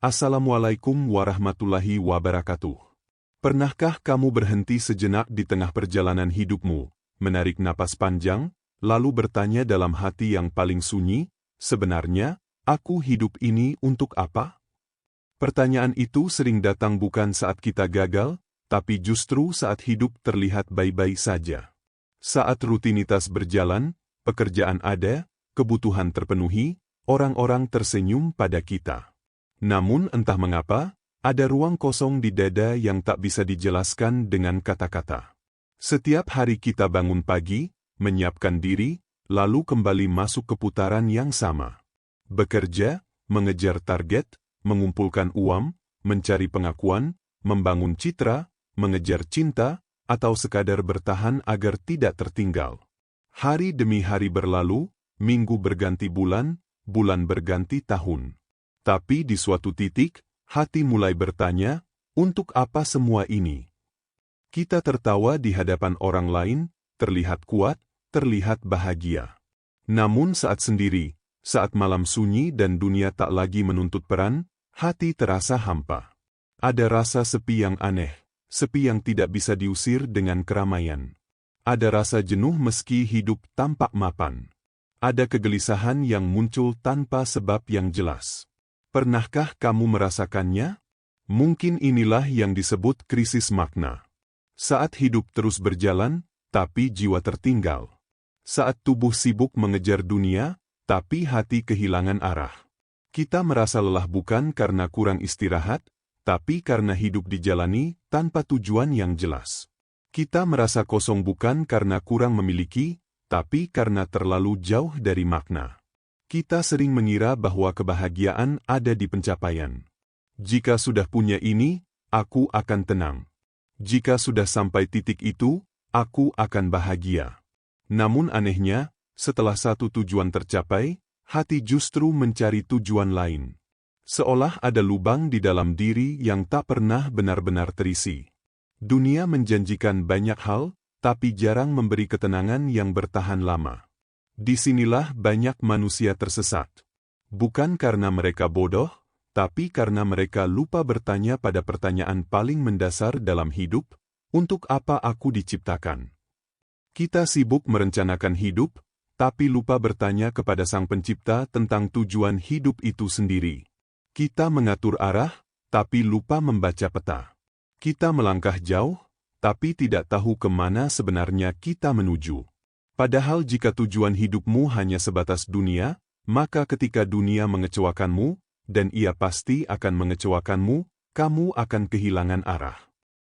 Assalamualaikum warahmatullahi wabarakatuh. Pernahkah kamu berhenti sejenak di tengah perjalanan hidupmu, menarik napas panjang, lalu bertanya dalam hati yang paling sunyi, sebenarnya, aku hidup ini untuk apa? Pertanyaan itu sering datang bukan saat kita gagal, tapi justru saat hidup terlihat baik-baik saja. Saat rutinitas berjalan, pekerjaan ada, kebutuhan terpenuhi, orang-orang tersenyum pada kita. Namun entah mengapa, ada ruang kosong di dada yang tak bisa dijelaskan dengan kata-kata. Setiap hari kita bangun pagi, menyiapkan diri, lalu kembali masuk ke putaran yang sama. Bekerja, mengejar target, mengumpulkan uang, mencari pengakuan, membangun citra, mengejar cinta, atau sekadar bertahan agar tidak tertinggal. Hari demi hari berlalu, minggu berganti bulan, bulan berganti tahun. Tapi di suatu titik, hati mulai bertanya, untuk apa semua ini? Kita tertawa di hadapan orang lain, terlihat kuat, terlihat bahagia. Namun saat sendiri, saat malam sunyi dan dunia tak lagi menuntut peran, hati terasa hampa. Ada rasa sepi yang aneh, sepi yang tidak bisa diusir dengan keramaian. Ada rasa jenuh meski hidup tampak mapan. Ada kegelisahan yang muncul tanpa sebab yang jelas. Pernahkah kamu merasakannya? Mungkin inilah yang disebut krisis makna. Saat hidup terus berjalan, tapi jiwa tertinggal. Saat tubuh sibuk mengejar dunia, tapi hati kehilangan arah. Kita merasa lelah bukan karena kurang istirahat, tapi karena hidup dijalani tanpa tujuan yang jelas. Kita merasa kosong bukan karena kurang memiliki, tapi karena terlalu jauh dari makna. Kita sering mengira bahwa kebahagiaan ada di pencapaian. Jika sudah punya ini, aku akan tenang. Jika sudah sampai titik itu, aku akan bahagia. Namun anehnya, setelah satu tujuan tercapai, hati justru mencari tujuan lain. Seolah ada lubang di dalam diri yang tak pernah benar-benar terisi. Dunia menjanjikan banyak hal, tapi jarang memberi ketenangan yang bertahan lama. Disinilah banyak manusia tersesat. Bukan karena mereka bodoh, tapi karena mereka lupa bertanya pada pertanyaan paling mendasar dalam hidup, untuk apa aku diciptakan? Kita sibuk merencanakan hidup, tapi lupa bertanya kepada Sang Pencipta tentang tujuan hidup itu sendiri. Kita mengatur arah, tapi lupa membaca peta. Kita melangkah jauh, tapi tidak tahu kemana sebenarnya kita menuju. Padahal jika tujuan hidupmu hanya sebatas dunia, maka ketika dunia mengecewakanmu, dan ia pasti akan mengecewakanmu, kamu akan kehilangan arah.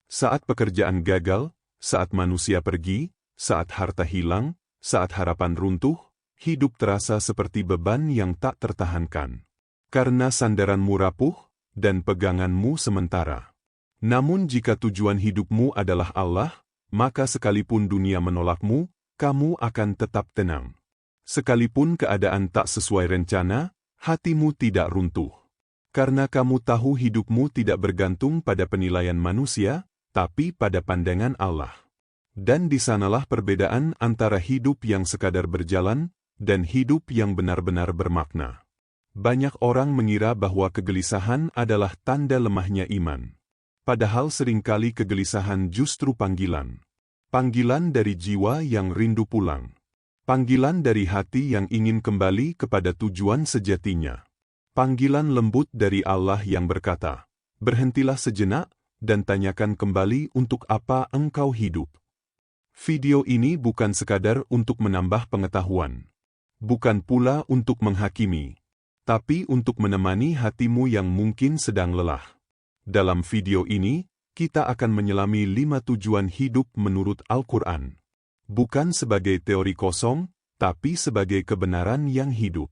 Saat pekerjaan gagal, saat manusia pergi, saat harta hilang, saat harapan runtuh, hidup terasa seperti beban yang tak tertahankan. Karena sandaranmu rapuh, dan peganganmu sementara. Namun jika tujuan hidupmu adalah Allah, maka sekalipun dunia menolakmu, kamu akan tetap tenang. Sekalipun keadaan tak sesuai rencana, hatimu tidak runtuh. Karena kamu tahu hidupmu tidak bergantung pada penilaian manusia, tapi pada pandangan Allah. Dan di sanalah perbedaan antara hidup yang sekadar berjalan, dan hidup yang benar-benar bermakna. Banyak orang mengira bahwa kegelisahan adalah tanda lemahnya iman. Padahal seringkali kegelisahan justru panggilan. Panggilan dari jiwa yang rindu pulang. Panggilan dari hati yang ingin kembali kepada tujuan sejatinya. Panggilan lembut dari Allah yang berkata, "Berhentilah sejenak, dan tanyakan kembali untuk apa engkau hidup." Video ini bukan sekadar untuk menambah pengetahuan. Bukan pula untuk menghakimi. Tapi untuk menemani hatimu yang mungkin sedang lelah. Dalam video ini, kita akan menyelami 5 tujuan hidup menurut Al-Quran. Bukan sebagai teori kosong, tapi sebagai kebenaran yang hidup.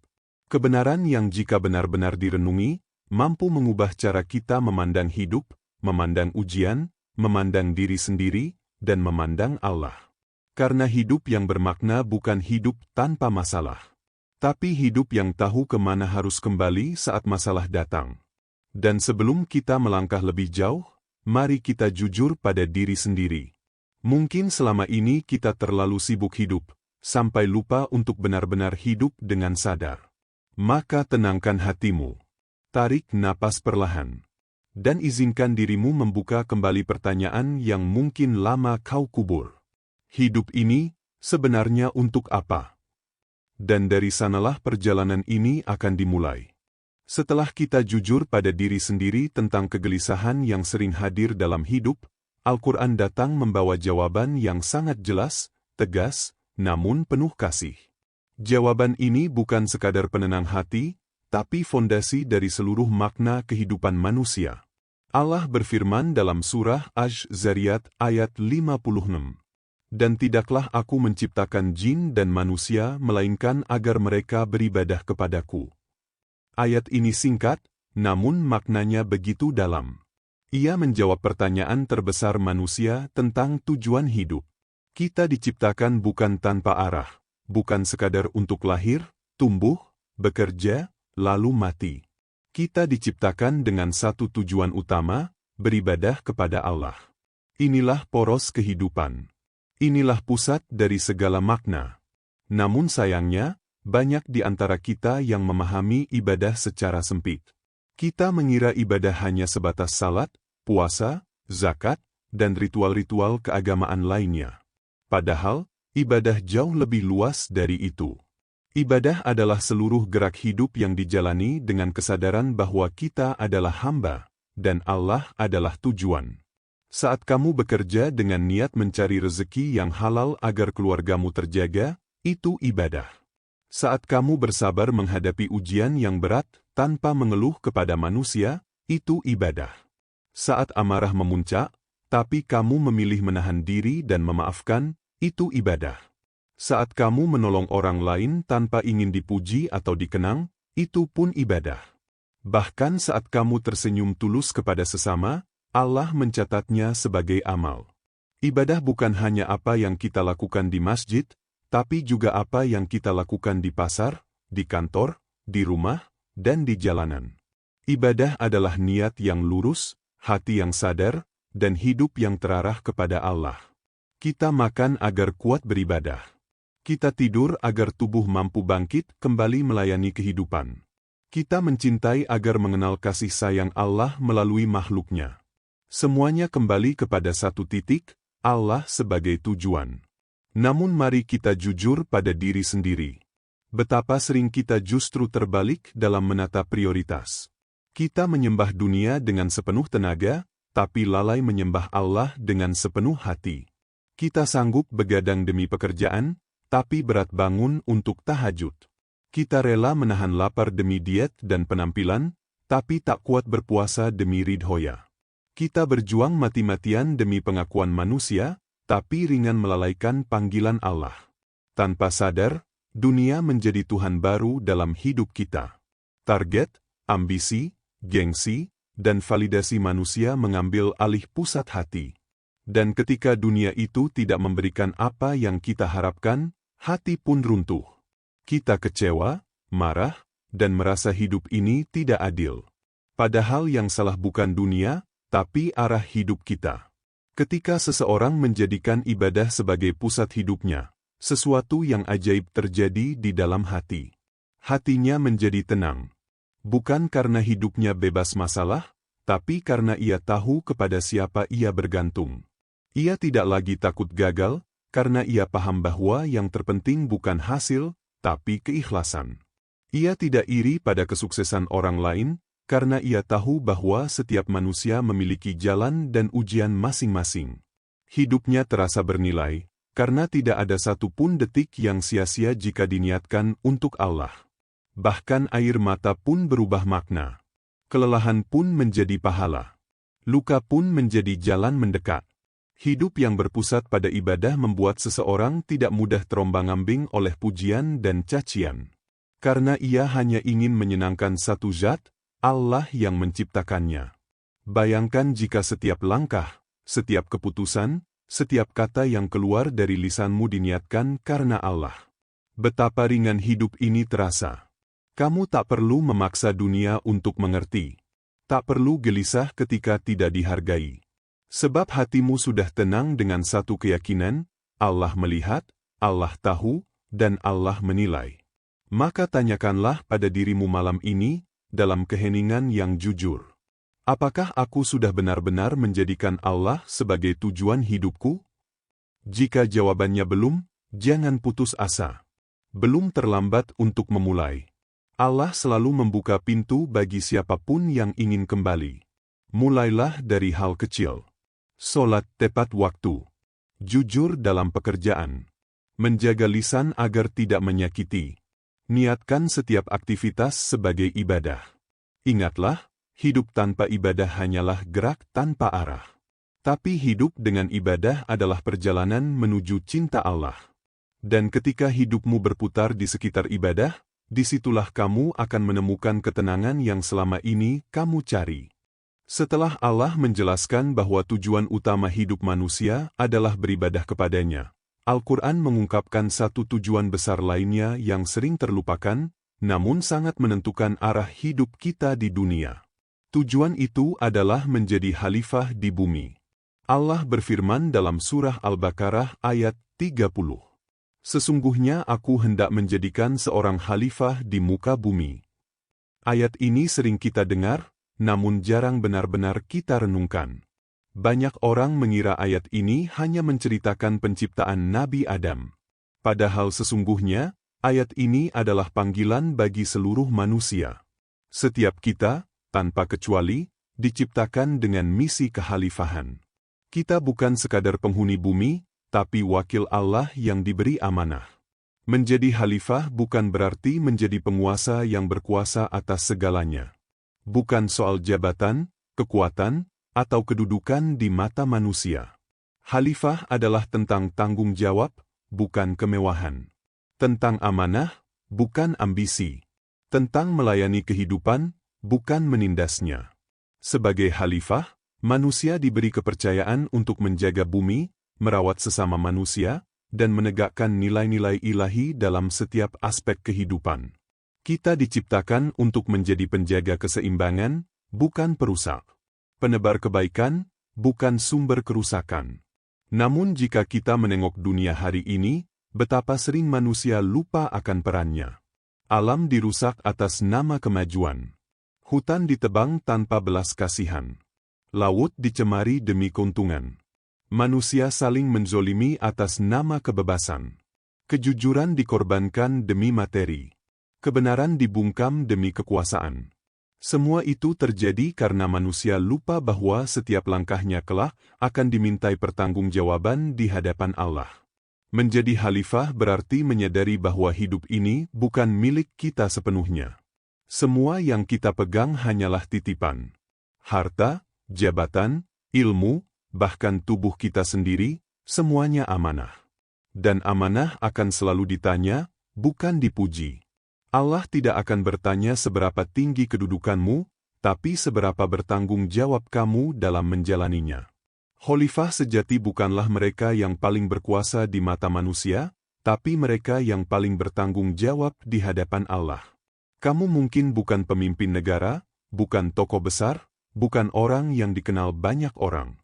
Kebenaran yang jika benar-benar direnungi, mampu mengubah cara kita memandang hidup, memandang ujian, memandang diri sendiri, dan memandang Allah. Karena hidup yang bermakna bukan hidup tanpa masalah. Tapi hidup yang tahu kemana harus kembali saat masalah datang. Dan sebelum kita melangkah lebih jauh, mari kita jujur pada diri sendiri. Mungkin selama ini kita terlalu sibuk hidup, sampai lupa untuk benar-benar hidup dengan sadar. Maka tenangkan hatimu. Tarik napas perlahan. Dan izinkan dirimu membuka kembali pertanyaan yang mungkin lama kau kubur. Hidup ini sebenarnya untuk apa? Dan dari sanalah perjalanan ini akan dimulai. Setelah kita jujur pada diri sendiri tentang kegelisahan yang sering hadir dalam hidup, Al-Quran datang membawa jawaban yang sangat jelas, tegas, namun penuh kasih. Jawaban ini bukan sekadar penenang hati, tapi fondasi dari seluruh makna kehidupan manusia. Allah berfirman dalam surah Asy-Dzariyat ayat 56. Dan tidaklah aku menciptakan jin dan manusia melainkan agar mereka beribadah kepadaku. Ayat ini singkat, namun maknanya begitu dalam. Ia menjawab pertanyaan terbesar manusia tentang tujuan hidup. Kita diciptakan bukan tanpa arah, bukan sekadar untuk lahir, tumbuh, bekerja, lalu mati. Kita diciptakan dengan satu tujuan utama, beribadah kepada Allah. Inilah poros kehidupan. Inilah pusat dari segala makna. Namun sayangnya, banyak di antara kita yang memahami ibadah secara sempit. Kita mengira ibadah hanya sebatas salat, puasa, zakat, dan ritual-ritual keagamaan lainnya. Padahal, ibadah jauh lebih luas dari itu. Ibadah adalah seluruh gerak hidup yang dijalani dengan kesadaran bahwa kita adalah hamba, dan Allah adalah tujuan. Saat kamu bekerja dengan niat mencari rezeki yang halal agar keluargamu terjaga, itu ibadah. Saat kamu bersabar menghadapi ujian yang berat tanpa mengeluh kepada manusia, itu ibadah. Saat amarah memuncak, tapi kamu memilih menahan diri dan memaafkan, itu ibadah. Saat kamu menolong orang lain tanpa ingin dipuji atau dikenang, itu pun ibadah. Bahkan saat kamu tersenyum tulus kepada sesama, Allah mencatatnya sebagai amal. Ibadah bukan hanya apa yang kita lakukan di masjid, tapi juga apa yang kita lakukan di pasar, di kantor, di rumah, dan di jalanan. Ibadah adalah niat yang lurus, hati yang sadar, dan hidup yang terarah kepada Allah. Kita makan agar kuat beribadah. Kita tidur agar tubuh mampu bangkit kembali melayani kehidupan. Kita mencintai agar mengenal kasih sayang Allah melalui makhluknya. Semuanya kembali kepada satu titik, Allah sebagai tujuan. Namun mari kita jujur pada diri sendiri. Betapa sering kita justru terbalik dalam menata prioritas. Kita menyembah dunia dengan sepenuh tenaga, tapi lalai menyembah Allah dengan sepenuh hati. Kita sanggup begadang demi pekerjaan, tapi berat bangun untuk tahajud. Kita rela menahan lapar demi diet dan penampilan, tapi tak kuat berpuasa demi ridhoya. Kita berjuang mati-matian demi pengakuan manusia, tapi ringan melalaikan panggilan Allah. Tanpa sadar, dunia menjadi Tuhan baru dalam hidup kita. Target, ambisi, gengsi, dan validasi manusia mengambil alih pusat hati. Dan ketika dunia itu tidak memberikan apa yang kita harapkan, hati pun runtuh. Kita kecewa, marah, dan merasa hidup ini tidak adil. Padahal yang salah bukan dunia, tapi arah hidup kita. Ketika seseorang menjadikan ibadah sebagai pusat hidupnya, sesuatu yang ajaib terjadi di dalam hati. Hatinya menjadi tenang. Bukan karena hidupnya bebas masalah, tapi karena ia tahu kepada siapa ia bergantung. Ia tidak lagi takut gagal, karena ia paham bahwa yang terpenting bukan hasil, tapi keikhlasan. Ia tidak iri pada kesuksesan orang lain, karena ia tahu bahwa setiap manusia memiliki jalan dan ujian masing-masing. Hidupnya terasa bernilai, karena tidak ada satu pun detik yang sia-sia jika diniatkan untuk Allah. Bahkan air mata pun berubah makna. Kelelahan pun menjadi pahala. Luka pun menjadi jalan mendekat. Hidup yang berpusat pada ibadah membuat seseorang tidak mudah terombang-ambing oleh pujian dan cacian. Karena ia hanya ingin menyenangkan satu zat, Allah yang menciptakannya. Bayangkan jika setiap langkah, setiap keputusan, setiap kata yang keluar dari lisanmu diniatkan karena Allah. Betapa ringan hidup ini terasa. Kamu tak perlu memaksa dunia untuk mengerti. Tak perlu gelisah ketika tidak dihargai. Sebab hatimu sudah tenang dengan satu keyakinan, Allah melihat, Allah tahu, dan Allah menilai. Maka tanyakanlah pada dirimu malam ini, dalam keheningan yang jujur. Apakah aku sudah benar-benar menjadikan Allah sebagai tujuan hidupku? Jika jawabannya belum, jangan putus asa. Belum terlambat untuk memulai. Allah selalu membuka pintu bagi siapapun yang ingin kembali. Mulailah dari hal kecil. Sholat tepat waktu. Jujur dalam pekerjaan. Menjaga lisan agar tidak menyakiti. Niatkan setiap aktivitas sebagai ibadah. Ingatlah, hidup tanpa ibadah hanyalah gerak tanpa arah. Tapi hidup dengan ibadah adalah perjalanan menuju cinta Allah. Dan ketika hidupmu berputar di sekitar ibadah, disitulah kamu akan menemukan ketenangan yang selama ini kamu cari. Setelah Allah menjelaskan bahwa tujuan utama hidup manusia adalah beribadah kepadanya, Al-Quran mengungkapkan satu tujuan besar lainnya yang sering terlupakan, namun sangat menentukan arah hidup kita di dunia. Tujuan itu adalah menjadi khalifah di bumi. Allah berfirman dalam surah Al-Baqarah ayat 30. Sesungguhnya aku hendak menjadikan seorang khalifah di muka bumi. Ayat ini sering kita dengar, namun jarang benar-benar kita renungkan. Banyak orang mengira ayat ini hanya menceritakan penciptaan Nabi Adam. Padahal sesungguhnya, ayat ini adalah panggilan bagi seluruh manusia. Setiap kita, tanpa kecuali, diciptakan dengan misi kekhalifahan. Kita bukan sekadar penghuni bumi, tapi wakil Allah yang diberi amanah. Menjadi khalifah bukan berarti menjadi penguasa yang berkuasa atas segalanya. Bukan soal jabatan, kekuatan, atau kedudukan di mata manusia. Khalifah adalah tentang tanggung jawab, bukan kemewahan. Tentang amanah, bukan ambisi. Tentang melayani kehidupan, bukan menindasnya. Sebagai khalifah, manusia diberi kepercayaan untuk menjaga bumi, merawat sesama manusia, dan menegakkan nilai-nilai ilahi dalam setiap aspek kehidupan. Kita diciptakan untuk menjadi penjaga keseimbangan, bukan perusak. Penebar kebaikan, bukan sumber kerusakan. Namun jika kita menengok dunia hari ini, betapa sering manusia lupa akan perannya. Alam dirusak atas nama kemajuan. Hutan ditebang tanpa belas kasihan. Laut dicemari demi keuntungan. Manusia saling menzolimi atas nama kebebasan. Kejujuran dikorbankan demi materi. Kebenaran dibungkam demi kekuasaan. Semua itu terjadi karena manusia lupa bahwa setiap langkahnya kelak akan dimintai pertanggungjawaban di hadapan Allah. Menjadi khalifah berarti menyadari bahwa hidup ini bukan milik kita sepenuhnya. Semua yang kita pegang hanyalah titipan. Harta, jabatan, ilmu, bahkan tubuh kita sendiri, semuanya amanah. Dan amanah akan selalu ditanya, bukan dipuji. Allah tidak akan bertanya seberapa tinggi kedudukanmu, tapi seberapa bertanggung jawab kamu dalam menjalaninya. Khalifah sejati bukanlah mereka yang paling berkuasa di mata manusia, tapi mereka yang paling bertanggung jawab di hadapan Allah. Kamu mungkin bukan pemimpin negara, bukan tokoh besar, bukan orang yang dikenal banyak orang.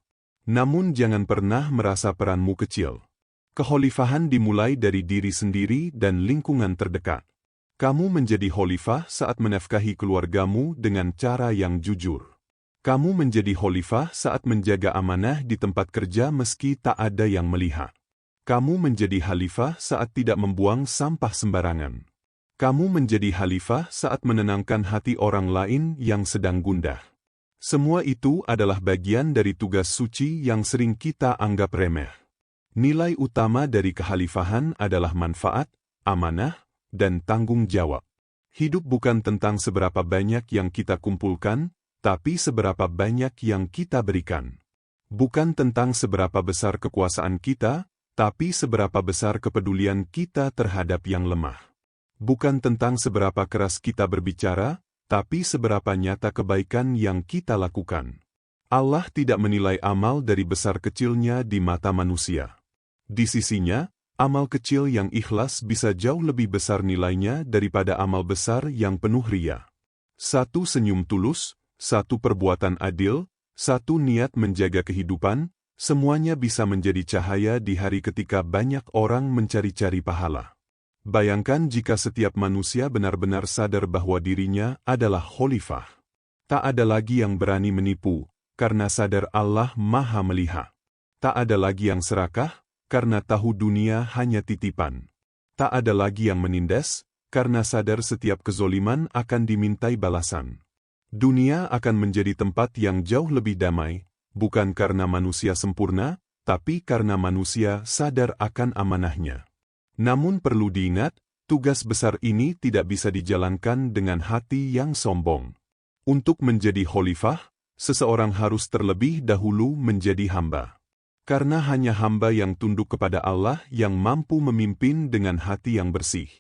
Namun jangan pernah merasa peranmu kecil. Kekhalifahan dimulai dari diri sendiri dan lingkungan terdekat. Kamu menjadi khalifah saat menafkahi keluargamu dengan cara yang jujur. Kamu menjadi khalifah saat menjaga amanah di tempat kerja meski tak ada yang melihat. Kamu menjadi khalifah saat tidak membuang sampah sembarangan. Kamu menjadi khalifah saat menenangkan hati orang lain yang sedang gundah. Semua itu adalah bagian dari tugas suci yang sering kita anggap remeh. Nilai utama dari kekhalifahan adalah manfaat, amanah, dan tanggung jawab. Hidup bukan tentang seberapa banyak yang kita kumpulkan, tapi seberapa banyak yang kita berikan. Bukan tentang seberapa besar kekuasaan kita, tapi seberapa besar kepedulian kita terhadap yang lemah. Bukan tentang seberapa keras kita berbicara, tapi seberapa nyata kebaikan yang kita lakukan. Allah tidak menilai amal dari besar kecilnya di mata manusia. Di sisinya, amal kecil yang ikhlas bisa jauh lebih besar nilainya daripada amal besar yang penuh ria. Satu senyum tulus, satu perbuatan adil, satu niat menjaga kehidupan, semuanya bisa menjadi cahaya di hari ketika banyak orang mencari-cari pahala. Bayangkan jika setiap manusia benar-benar sadar bahwa dirinya adalah khalifah. Tak ada lagi yang berani menipu, karena sadar Allah Maha melihat. Tak ada lagi yang serakah, karena tahu dunia hanya titipan. Tak ada lagi yang menindas, karena sadar setiap kezoliman akan dimintai balasan. Dunia akan menjadi tempat yang jauh lebih damai, bukan karena manusia sempurna, tapi karena manusia sadar akan amanahnya. Namun perlu diingat, tugas besar ini tidak bisa dijalankan dengan hati yang sombong. Untuk menjadi khalifah, seseorang harus terlebih dahulu menjadi hamba. Karena hanya hamba yang tunduk kepada Allah yang mampu memimpin dengan hati yang bersih.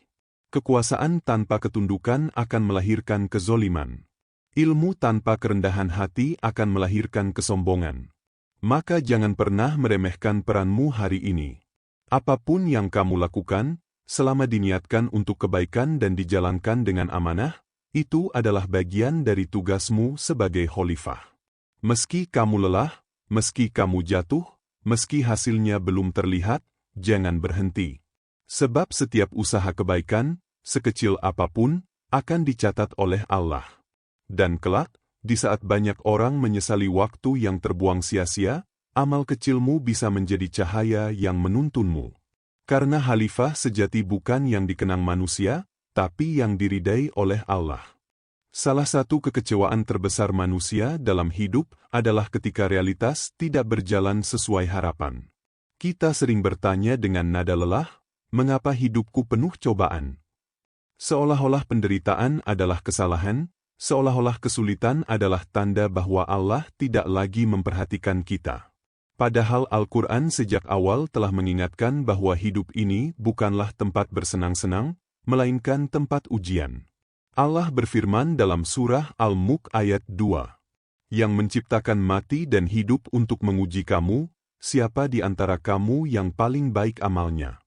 Kekuasaan tanpa ketundukan akan melahirkan kezoliman. Ilmu tanpa kerendahan hati akan melahirkan kesombongan. Maka jangan pernah meremehkan peranmu hari ini. Apapun yang kamu lakukan, selama diniatkan untuk kebaikan dan dijalankan dengan amanah, itu adalah bagian dari tugasmu sebagai khalifah. Meski kamu lelah, meski kamu jatuh, meski hasilnya belum terlihat, jangan berhenti. Sebab setiap usaha kebaikan, sekecil apapun, akan dicatat oleh Allah. Dan kelak, di saat banyak orang menyesali waktu yang terbuang sia-sia, amal kecilmu bisa menjadi cahaya yang menuntunmu. Karena khalifah sejati bukan yang dikenang manusia, tapi yang diridai oleh Allah. Salah satu kekecewaan terbesar manusia dalam hidup adalah ketika realitas tidak berjalan sesuai harapan. Kita sering bertanya dengan nada lelah, mengapa hidupku penuh cobaan? Seolah-olah penderitaan adalah kesalahan, seolah-olah kesulitan adalah tanda bahwa Allah tidak lagi memperhatikan kita. Padahal Al-Quran sejak awal telah mengingatkan bahwa hidup ini bukanlah tempat bersenang-senang, melainkan tempat ujian. Allah berfirman dalam surah Al-Mulk ayat 2, yang menciptakan mati dan hidup untuk menguji kamu, siapa di antara kamu yang paling baik amalnya.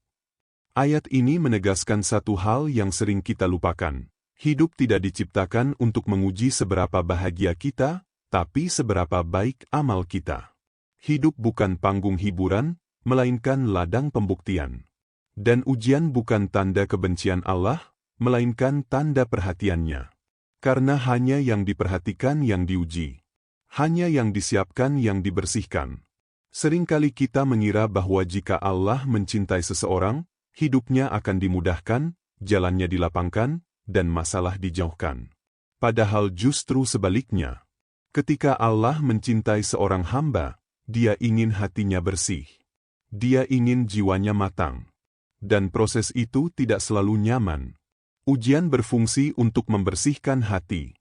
Ayat ini menegaskan satu hal yang sering kita lupakan. Hidup tidak diciptakan untuk menguji seberapa bahagia kita, tapi seberapa baik amal kita. Hidup bukan panggung hiburan, melainkan ladang pembuktian. Dan ujian bukan tanda kebencian Allah, melainkan tanda perhatiannya. Karena hanya yang diperhatikan yang diuji. Hanya yang disiapkan yang dibersihkan. Seringkali kita mengira bahwa jika Allah mencintai seseorang, hidupnya akan dimudahkan, jalannya dilapangkan, dan masalah dijauhkan. Padahal justru sebaliknya. Ketika Allah mencintai seorang hamba, Dia ingin hatinya bersih. Dia ingin jiwanya matang. Dan proses itu tidak selalu nyaman. Ujian berfungsi untuk membersihkan hati.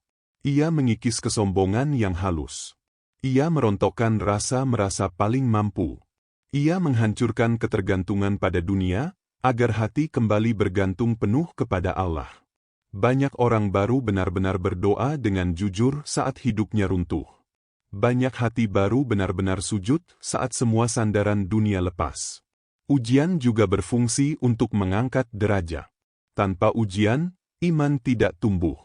Ia mengikis kesombongan yang halus. Ia merontokkan rasa merasa paling mampu. Ia menghancurkan ketergantungan pada dunia, agar hati kembali bergantung penuh kepada Allah. Banyak orang baru benar-benar berdoa dengan jujur saat hidupnya runtuh. Banyak hati baru benar-benar sujud saat semua sandaran dunia lepas. Ujian juga berfungsi untuk mengangkat derajat. Tanpa ujian, iman tidak tumbuh.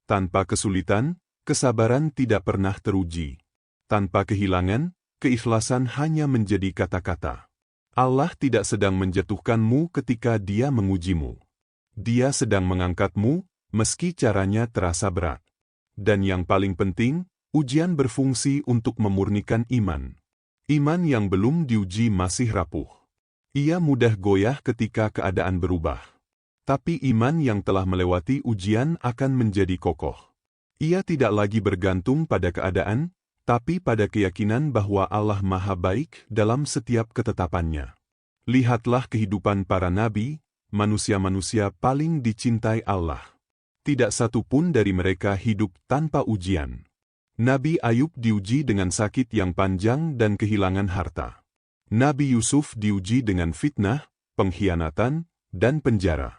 Tanpa kesulitan, kesabaran tidak pernah teruji. Tanpa kehilangan, keikhlasan hanya menjadi kata-kata. Allah tidak sedang menjatuhkanmu ketika Dia mengujimu. Dia sedang mengangkatmu, meski caranya terasa berat. Dan yang paling penting, ujian berfungsi untuk memurnikan iman. Iman yang belum diuji masih rapuh. Ia mudah goyah ketika keadaan berubah. Tapi iman yang telah melewati ujian akan menjadi kokoh. Ia tidak lagi bergantung pada keadaan, tapi pada keyakinan bahwa Allah Maha Baik dalam setiap ketetapannya. Lihatlah kehidupan para nabi, manusia-manusia paling dicintai Allah. Tidak satu pun dari mereka hidup tanpa ujian. Nabi Ayub diuji dengan sakit yang panjang dan kehilangan harta. Nabi Yusuf diuji dengan fitnah, pengkhianatan, dan penjara.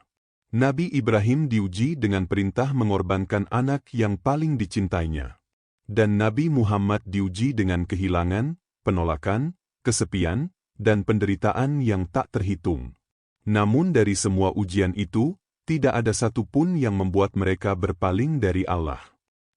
Nabi Ibrahim diuji dengan perintah mengorbankan anak yang paling dicintainya. Dan Nabi Muhammad diuji dengan kehilangan, penolakan, kesepian, dan penderitaan yang tak terhitung. Namun dari semua ujian itu, tidak ada satu pun yang membuat mereka berpaling dari Allah.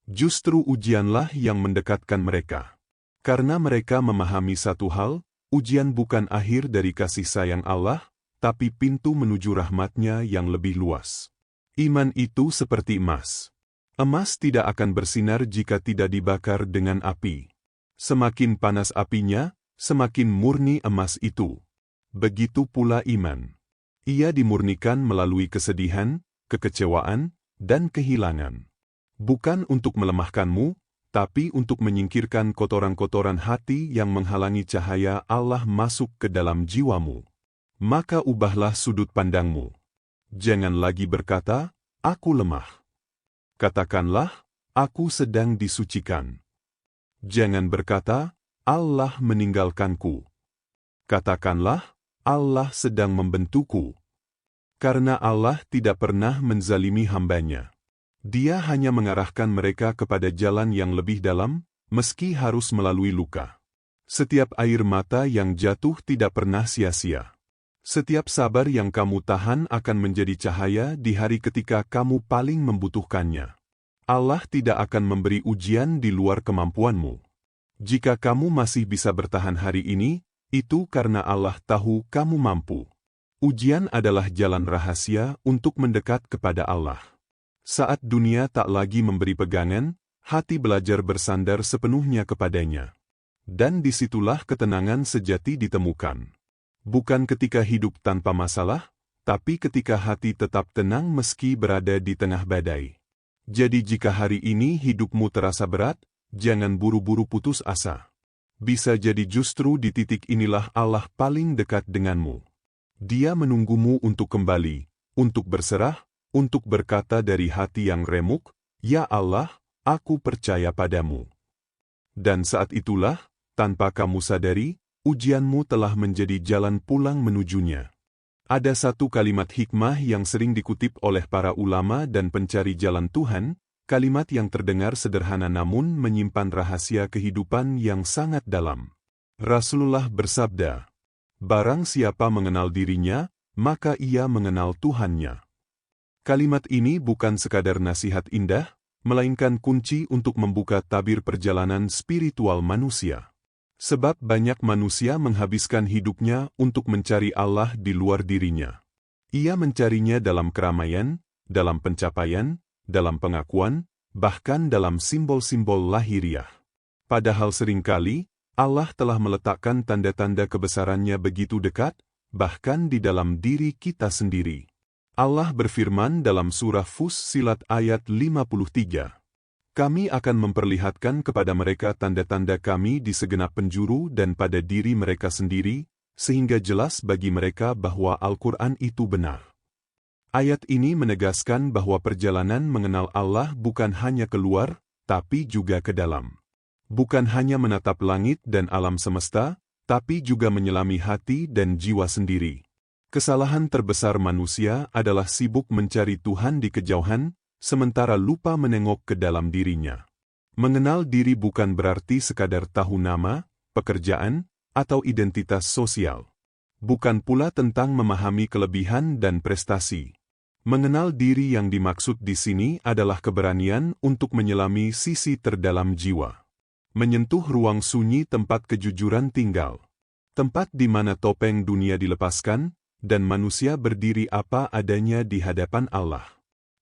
Justru ujianlah yang mendekatkan mereka. Karena mereka memahami satu hal, ujian bukan akhir dari kasih sayang Allah, tapi pintu menuju rahmat-Nya yang lebih luas. Iman itu seperti emas. Emas tidak akan bersinar jika tidak dibakar dengan api. Semakin panas apinya, semakin murni emas itu. Begitu pula iman. Ia dimurnikan melalui kesedihan, kekecewaan, dan kehilangan. Bukan untuk melemahkanmu, tapi untuk menyingkirkan kotoran-kotoran hati yang menghalangi cahaya Allah masuk ke dalam jiwamu. Maka ubahlah sudut pandangmu. Jangan lagi berkata, "Aku lemah." Katakanlah, "Aku sedang disucikan." Jangan berkata, "Allah meninggalkanku." Katakanlah, "Allah sedang membentukku." Karena Allah tidak pernah menzalimi hamba-Nya. Dia hanya mengarahkan mereka kepada jalan yang lebih dalam, meski harus melalui luka. Setiap air mata yang jatuh tidak pernah sia-sia. Setiap sabar yang kamu tahan akan menjadi cahaya di hari ketika kamu paling membutuhkannya. Allah tidak akan memberi ujian di luar kemampuanmu. Jika kamu masih bisa bertahan hari ini, itu karena Allah tahu kamu mampu. Ujian adalah jalan rahasia untuk mendekat kepada Allah. Saat dunia tak lagi memberi pegangan, hati belajar bersandar sepenuhnya kepadanya. Dan disitulah ketenangan sejati ditemukan. Bukan ketika hidup tanpa masalah, tapi ketika hati tetap tenang meski berada di tengah badai. Jadi jika hari ini hidupmu terasa berat, jangan buru-buru putus asa. Bisa jadi justru di titik inilah Allah paling dekat denganmu. Dia menunggumu untuk kembali, untuk berserah, untuk berkata dari hati yang remuk, "Ya Allah, aku percaya padamu." Dan saat itulah, tanpa kamu sadari, ujianmu telah menjadi jalan pulang menujunya. Ada satu kalimat hikmah yang sering dikutip oleh para ulama dan pencari jalan Tuhan, kalimat yang terdengar sederhana namun menyimpan rahasia kehidupan yang sangat dalam. Rasulullah bersabda, "Barang siapa mengenal dirinya, maka ia mengenal Tuhannya." Kalimat ini bukan sekadar nasihat indah, melainkan kunci untuk membuka tabir perjalanan spiritual manusia. Sebab banyak manusia menghabiskan hidupnya untuk mencari Allah di luar dirinya. Ia mencarinya dalam keramaian, dalam pencapaian, dalam pengakuan, bahkan dalam simbol-simbol lahiriah. Padahal seringkali, Allah telah meletakkan tanda-tanda kebesarannya begitu dekat, bahkan di dalam diri kita sendiri. Allah berfirman dalam surah Fussilat ayat 53, "Kami akan memperlihatkan kepada mereka tanda-tanda Kami di segenap penjuru dan pada diri mereka sendiri, sehingga jelas bagi mereka bahwa Al-Quran itu benar." Ayat ini menegaskan bahwa perjalanan mengenal Allah bukan hanya keluar, tapi juga ke dalam. Bukan hanya menatap langit dan alam semesta, tapi juga menyelami hati dan jiwa sendiri. Kesalahan terbesar manusia adalah sibuk mencari Tuhan di kejauhan, sementara lupa menengok ke dalam dirinya. Mengenal diri bukan berarti sekadar tahu nama, pekerjaan, atau identitas sosial. Bukan pula tentang memahami kelebihan dan prestasi. Mengenal diri yang dimaksud di sini adalah keberanian untuk menyelami sisi terdalam jiwa. Menyentuh ruang sunyi tempat kejujuran tinggal. Tempat di mana topeng dunia dilepaskan, dan manusia berdiri apa adanya di hadapan Allah.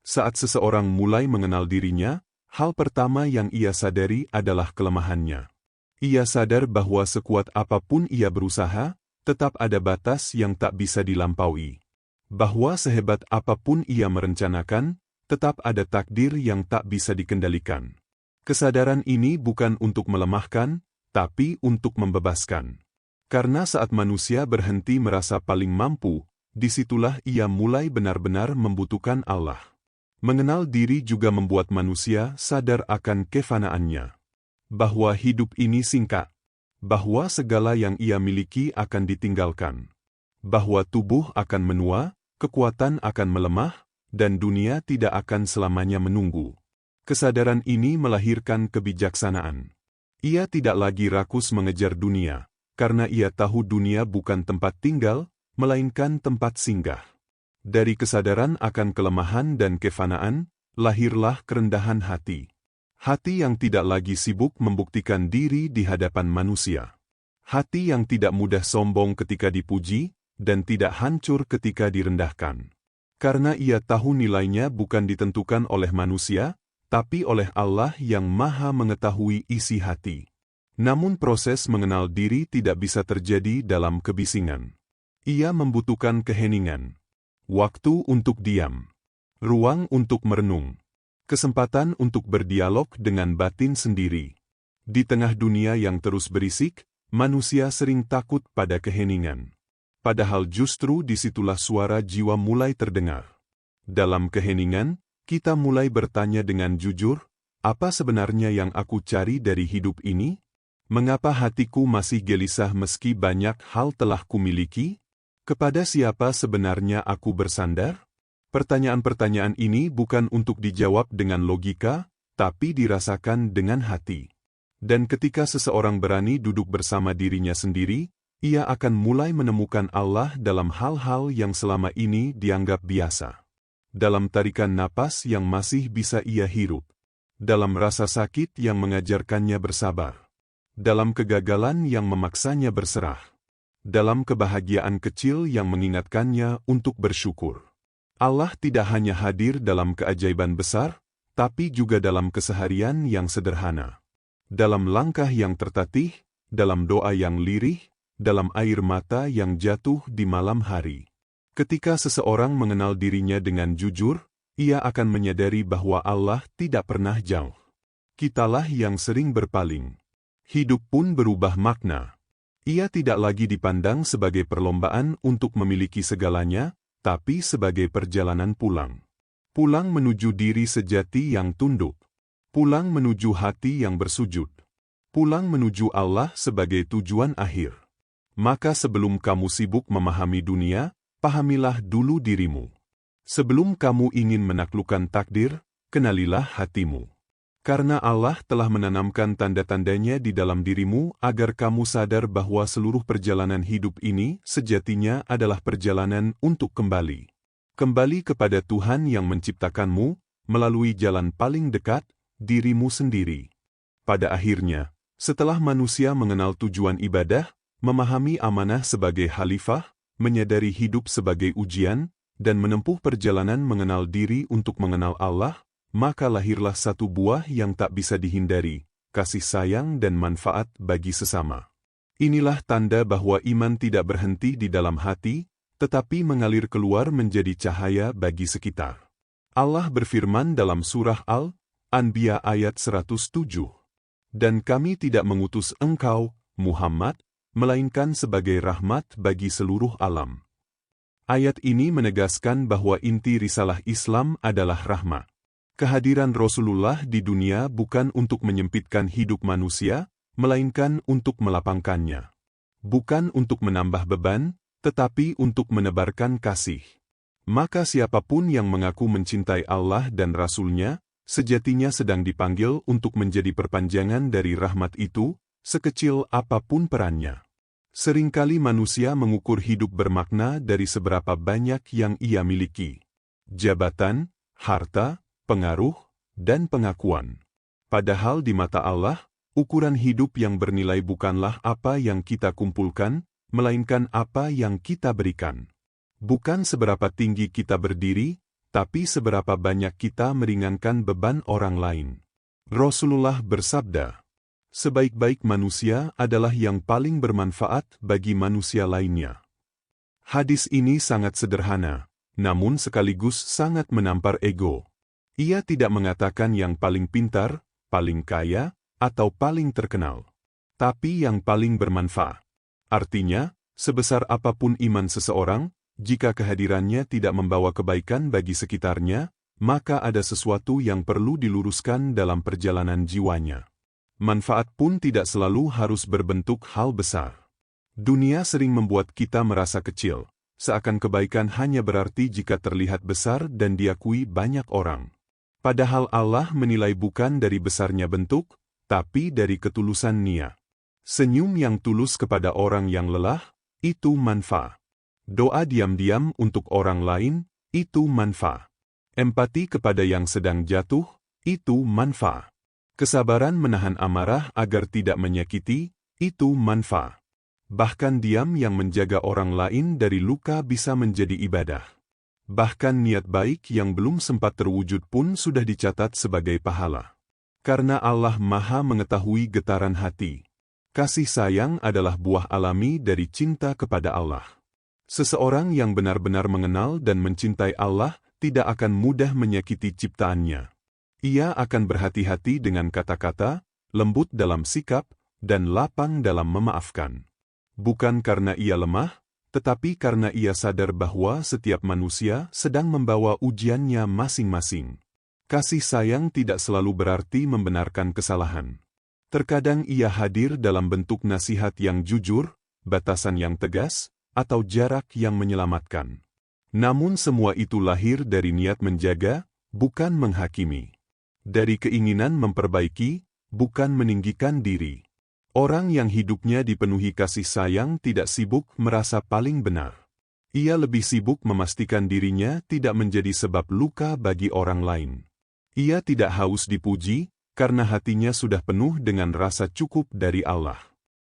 Saat seseorang mulai mengenal dirinya, hal pertama yang ia sadari adalah kelemahannya. Ia sadar bahwa sekuat apapun ia berusaha, tetap ada batas yang tak bisa dilampaui. Bahwa sehebat apapun ia merencanakan, tetap ada takdir yang tak bisa dikendalikan. Kesadaran ini bukan untuk melemahkan, tapi untuk membebaskan. Karena saat manusia berhenti merasa paling mampu, disitulah ia mulai benar-benar membutuhkan Allah. Mengenal diri juga membuat manusia sadar akan kefanaannya. Bahwa hidup ini singkat. Bahwa segala yang ia miliki akan ditinggalkan. Bahwa tubuh akan menua, kekuatan akan melemah, dan dunia tidak akan selamanya menunggu. Kesadaran ini melahirkan kebijaksanaan. Ia tidak lagi rakus mengejar dunia, karena ia tahu dunia bukan tempat tinggal, melainkan tempat singgah. Dari kesadaran akan kelemahan dan kefanaan, lahirlah kerendahan hati. Hati yang tidak lagi sibuk membuktikan diri di hadapan manusia. Hati yang tidak mudah sombong ketika dipuji, dan tidak hancur ketika direndahkan. Karena ia tahu nilainya bukan ditentukan oleh manusia, tapi oleh Allah yang Maha mengetahui isi hati. Namun proses mengenal diri tidak bisa terjadi dalam kebisingan. Ia membutuhkan keheningan, waktu untuk diam, ruang untuk merenung, kesempatan untuk berdialog dengan batin sendiri. Di tengah dunia yang terus berisik, manusia sering takut pada keheningan. Padahal justru disitulah suara jiwa mulai terdengar. Dalam keheningan, kita mulai bertanya dengan jujur, apa sebenarnya yang aku cari dari hidup ini? Mengapa hatiku masih gelisah meski banyak hal telah kumiliki? Kepada siapa sebenarnya aku bersandar? Pertanyaan-pertanyaan ini bukan untuk dijawab dengan logika, tapi dirasakan dengan hati. Dan ketika seseorang berani duduk bersama dirinya sendiri, ia akan mulai menemukan Allah dalam hal-hal yang selama ini dianggap biasa. Dalam tarikan napas yang masih bisa ia hirup. Dalam rasa sakit yang mengajarkannya bersabar. Dalam kegagalan yang memaksanya berserah. Dalam kebahagiaan kecil yang mengingatkannya untuk bersyukur. Allah tidak hanya hadir dalam keajaiban besar, tapi juga dalam keseharian yang sederhana. Dalam langkah yang tertatih, dalam doa yang lirih, dalam air mata yang jatuh di malam hari. Ketika seseorang mengenal dirinya dengan jujur, ia akan menyadari bahwa Allah tidak pernah jauh. Kitalah yang sering berpaling. Hidup pun berubah makna. Ia tidak lagi dipandang sebagai perlombaan untuk memiliki segalanya, tapi sebagai perjalanan pulang. Pulang menuju diri sejati yang tunduk. Pulang menuju hati yang bersujud. Pulang menuju Allah sebagai tujuan akhir. Maka sebelum kamu sibuk memahami dunia, pahamilah dulu dirimu. Sebelum kamu ingin menaklukkan takdir, kenalilah hatimu. Karena Allah telah menanamkan tanda-tandanya di dalam dirimu agar kamu sadar bahwa seluruh perjalanan hidup ini sejatinya adalah perjalanan untuk kembali. Kembali kepada Tuhan yang menciptakanmu, melalui jalan paling dekat, dirimu sendiri. Pada akhirnya, setelah manusia mengenal tujuan ibadah, memahami amanah sebagai khalifah, menyadari hidup sebagai ujian, dan menempuh perjalanan mengenal diri untuk mengenal Allah, maka lahirlah satu buah yang tak bisa dihindari, kasih sayang dan manfaat bagi sesama. Inilah tanda bahwa iman tidak berhenti di dalam hati, tetapi mengalir keluar menjadi cahaya bagi sekitar. Allah berfirman dalam surah Al-Anbiya ayat 107, "Dan kami tidak mengutus engkau, Muhammad, melainkan sebagai rahmat bagi seluruh alam." Ayat ini menegaskan bahwa inti risalah Islam adalah rahmat. Kehadiran Rasulullah di dunia bukan untuk menyempitkan hidup manusia, melainkan untuk melapangkannya. Bukan untuk menambah beban, tetapi untuk menebarkan kasih. Maka siapapun yang mengaku mencintai Allah dan Rasul-Nya, sejatinya sedang dipanggil untuk menjadi perpanjangan dari rahmat itu, sekecil apapun perannya. Seringkali manusia mengukur hidup bermakna dari seberapa banyak yang ia miliki. Jabatan, harta, pengaruh, dan pengakuan. Padahal di mata Allah, ukuran hidup yang bernilai bukanlah apa yang kita kumpulkan, melainkan apa yang kita berikan. Bukan seberapa tinggi kita berdiri, tapi seberapa banyak kita meringankan beban orang lain. Rasulullah bersabda, "Sebaik-baik manusia adalah yang paling bermanfaat bagi manusia lainnya." Hadis ini sangat sederhana, namun sekaligus sangat menampar ego. Ia tidak mengatakan yang paling pintar, paling kaya, atau paling terkenal, tapi yang paling bermanfaat. Artinya, sebesar apapun iman seseorang, jika kehadirannya tidak membawa kebaikan bagi sekitarnya, maka ada sesuatu yang perlu diluruskan dalam perjalanan jiwanya. Manfaat pun tidak selalu harus berbentuk hal besar. Dunia sering membuat kita merasa kecil, seakan kebaikan hanya berarti jika terlihat besar dan diakui banyak orang. Padahal Allah menilai bukan dari besarnya bentuk, tapi dari ketulusan niat. Senyum yang tulus kepada orang yang lelah, itu manfaat. Doa diam-diam untuk orang lain, itu manfaat. Empati kepada yang sedang jatuh, itu manfaat. Kesabaran menahan amarah agar tidak menyakiti, itu manfaat. Bahkan diam yang menjaga orang lain dari luka bisa menjadi ibadah. Bahkan niat baik yang belum sempat terwujud pun sudah dicatat sebagai pahala. Karena Allah Maha mengetahui getaran hati. Kasih sayang adalah buah alami dari cinta kepada Allah. Seseorang yang benar-benar mengenal dan mencintai Allah tidak akan mudah menyakiti ciptaannya. Ia akan berhati-hati dengan kata-kata, lembut dalam sikap, dan lapang dalam memaafkan. Bukan karena ia lemah, tetapi karena ia sadar bahwa setiap manusia sedang membawa ujiannya masing-masing. Kasih sayang tidak selalu berarti membenarkan kesalahan. Terkadang ia hadir dalam bentuk nasihat yang jujur, batasan yang tegas, atau jarak yang menyelamatkan. Namun semua itu lahir dari niat menjaga, bukan menghakimi. Dari keinginan memperbaiki, bukan meninggikan diri. Orang yang hidupnya dipenuhi kasih sayang tidak sibuk merasa paling benar. Ia lebih sibuk memastikan dirinya tidak menjadi sebab luka bagi orang lain. Ia tidak haus dipuji, karena hatinya sudah penuh dengan rasa cukup dari Allah.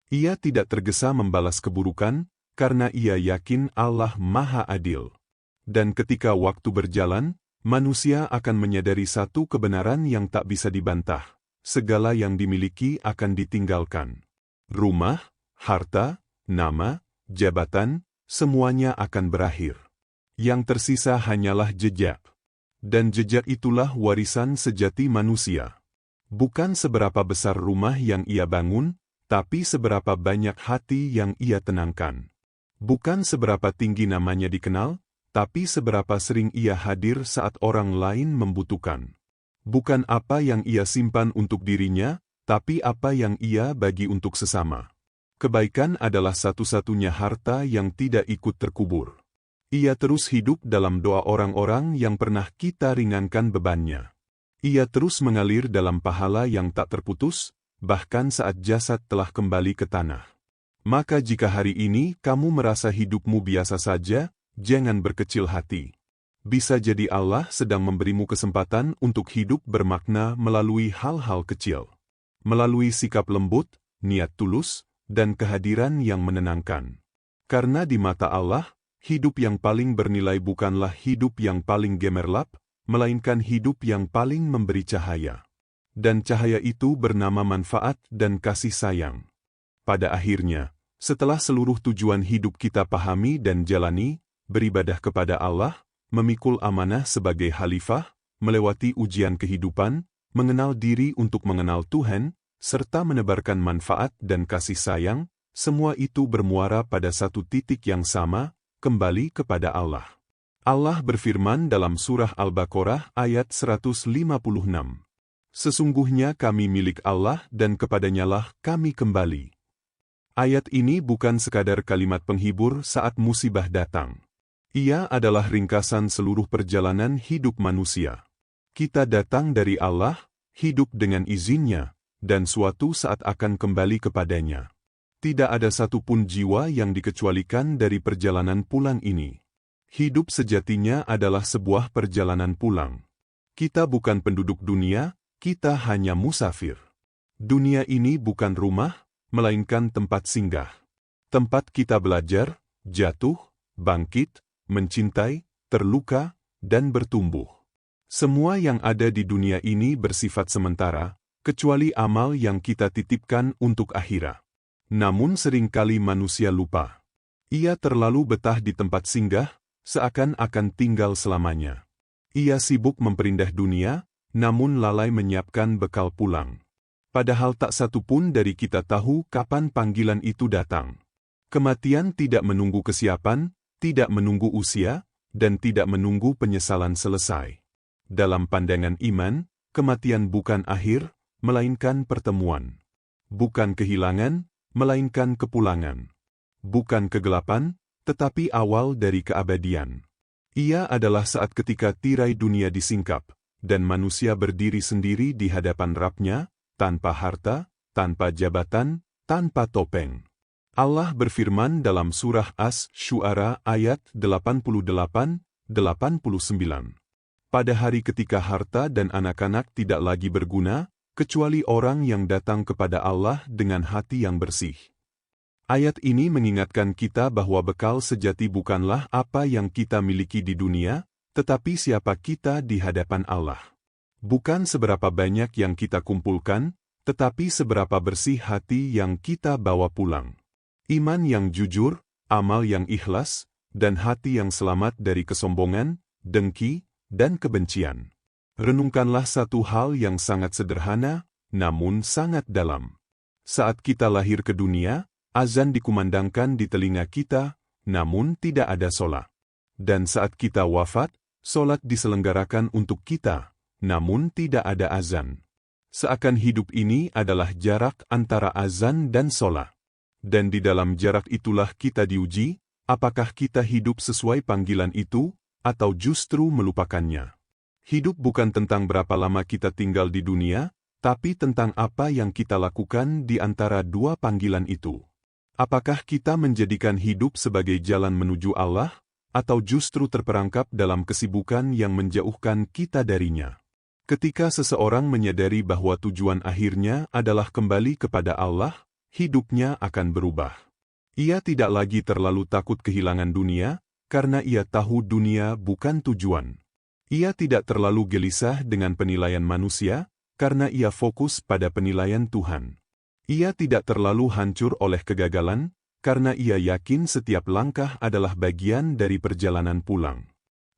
Ia tidak tergesa membalas keburukan, karena ia yakin Allah Maha Adil. Dan ketika waktu berjalan, manusia akan menyadari satu kebenaran yang tak bisa dibantah. Segala yang dimiliki akan ditinggalkan. Rumah, harta, nama, jabatan, semuanya akan berakhir. Yang tersisa hanyalah jejak. Dan jejak itulah warisan sejati manusia. Bukan seberapa besar rumah yang ia bangun, tapi seberapa banyak hati yang ia tenangkan. Bukan seberapa tinggi namanya dikenal, tapi seberapa sering ia hadir saat orang lain membutuhkan. Bukan apa yang ia simpan untuk dirinya, tapi apa yang ia bagi untuk sesama. Kebaikan adalah satu-satunya harta yang tidak ikut terkubur. Ia terus hidup dalam doa orang-orang yang pernah kita ringankan bebannya. Ia terus mengalir dalam pahala yang tak terputus, bahkan saat jasad telah kembali ke tanah. Maka jika hari ini kamu merasa hidupmu biasa saja, jangan berkecil hati. Bisa jadi Allah sedang memberimu kesempatan untuk hidup bermakna melalui hal-hal kecil. Melalui sikap lembut, niat tulus, dan kehadiran yang menenangkan. Karena di mata Allah, hidup yang paling bernilai bukanlah hidup yang paling gemerlap, melainkan hidup yang paling memberi cahaya. Dan cahaya itu bernama manfaat dan kasih sayang. Pada akhirnya, setelah seluruh tujuan hidup kita pahami dan jalani, beribadah kepada Allah, memikul amanah sebagai khalifah, melewati ujian kehidupan, mengenal diri untuk mengenal Tuhan, serta menebarkan manfaat dan kasih sayang, semua itu bermuara pada satu titik yang sama, kembali kepada Allah. Allah berfirman dalam surah Al-Baqarah ayat 156. Sesungguhnya kami milik Allah dan kepadanyalah kami kembali. Ayat ini bukan sekadar kalimat penghibur saat musibah datang. Ia adalah ringkasan seluruh perjalanan hidup manusia. Kita datang dari Allah, hidup dengan izinnya, dan suatu saat akan kembali kepadanya. Tidak ada satupun jiwa yang dikecualikan dari perjalanan pulang ini. Hidup sejatinya adalah sebuah perjalanan pulang. Kita bukan penduduk dunia, kita hanya musafir. Dunia ini bukan rumah, melainkan tempat singgah. Tempat kita belajar, jatuh, bangkit, mencintai, terluka, dan bertumbuh. Semua yang ada di dunia ini bersifat sementara, kecuali amal yang kita titipkan untuk akhirat. Namun seringkali manusia lupa. Ia terlalu betah di tempat singgah, seakan-akan tinggal selamanya. Ia sibuk memperindah dunia, namun lalai menyiapkan bekal pulang. Padahal tak satu pun dari kita tahu kapan panggilan itu datang. Kematian tidak menunggu kesiapan, tidak menunggu usia, dan tidak menunggu penyesalan selesai. Dalam pandangan iman, kematian bukan akhir, melainkan pertemuan. Bukan kehilangan, melainkan kepulangan. Bukan kegelapan, tetapi awal dari keabadian. Ia adalah saat ketika tirai dunia disingkap, dan manusia berdiri sendiri di hadapan Rabb-Nya, tanpa harta, tanpa jabatan, tanpa topeng. Allah berfirman dalam surah Asy-Syu'ara ayat 88-89. Pada hari ketika harta dan anak-anak tidak lagi berguna, kecuali orang yang datang kepada Allah dengan hati yang bersih. Ayat ini mengingatkan kita bahwa bekal sejati bukanlah apa yang kita miliki di dunia, tetapi siapa kita di hadapan Allah. Bukan seberapa banyak yang kita kumpulkan, tetapi seberapa bersih hati yang kita bawa pulang. Iman yang jujur, amal yang ikhlas, dan hati yang selamat dari kesombongan, dengki, dan kebencian. Renungkanlah satu hal yang sangat sederhana, namun sangat dalam. Saat kita lahir ke dunia, azan dikumandangkan di telinga kita, namun tidak ada solat. Dan saat kita wafat, solat diselenggarakan untuk kita, namun tidak ada azan. Seakan hidup ini adalah jarak antara azan dan solat. Dan di dalam jarak itulah kita diuji, apakah kita hidup sesuai panggilan itu, atau justru melupakannya. Hidup bukan tentang berapa lama kita tinggal di dunia, tapi tentang apa yang kita lakukan di antara dua panggilan itu. Apakah kita menjadikan hidup sebagai jalan menuju Allah, atau justru terperangkap dalam kesibukan yang menjauhkan kita darinya? Ketika seseorang menyadari bahwa tujuan akhirnya adalah kembali kepada Allah, hidupnya akan berubah. Ia tidak lagi terlalu takut kehilangan dunia, karena ia tahu dunia bukan tujuan. Ia tidak terlalu gelisah dengan penilaian manusia, karena ia fokus pada penilaian Tuhan. Ia tidak terlalu hancur oleh kegagalan, karena ia yakin setiap langkah adalah bagian dari perjalanan pulang.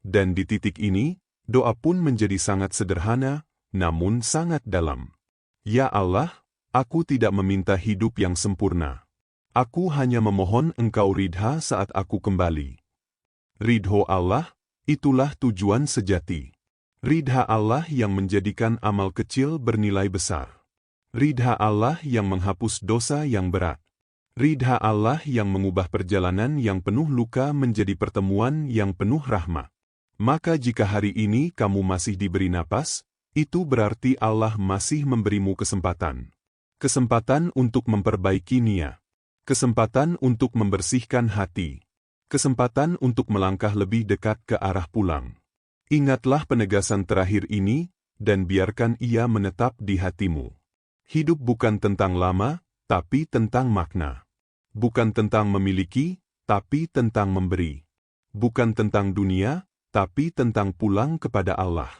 Dan di titik ini, doa pun menjadi sangat sederhana, namun sangat dalam. Ya Allah, aku tidak meminta hidup yang sempurna. Aku hanya memohon Engkau ridha saat aku kembali. Ridho Allah, itulah tujuan sejati. Ridha Allah yang menjadikan amal kecil bernilai besar. Ridha Allah yang menghapus dosa yang berat. Ridha Allah yang mengubah perjalanan yang penuh luka menjadi pertemuan yang penuh rahmat. Maka jika hari ini kamu masih diberi napas, itu berarti Allah masih memberimu kesempatan. Kesempatan untuk memperbaiki niat. Kesempatan untuk membersihkan hati. Kesempatan untuk melangkah lebih dekat ke arah pulang. Ingatlah penegasan terakhir ini, dan biarkan ia menetap di hatimu. Hidup bukan tentang lama, tapi tentang makna. Bukan tentang memiliki, tapi tentang memberi. Bukan tentang dunia, tapi tentang pulang kepada Allah.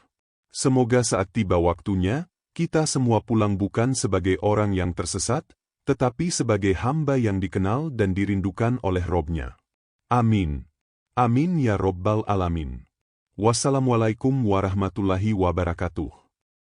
Semoga saat tiba waktunya, kita semua pulang bukan sebagai orang yang tersesat, tetapi sebagai hamba yang dikenal dan dirindukan oleh Robnya. Amin. Amin ya Rabbal Alamin. Wassalamualaikum warahmatullahi wabarakatuh.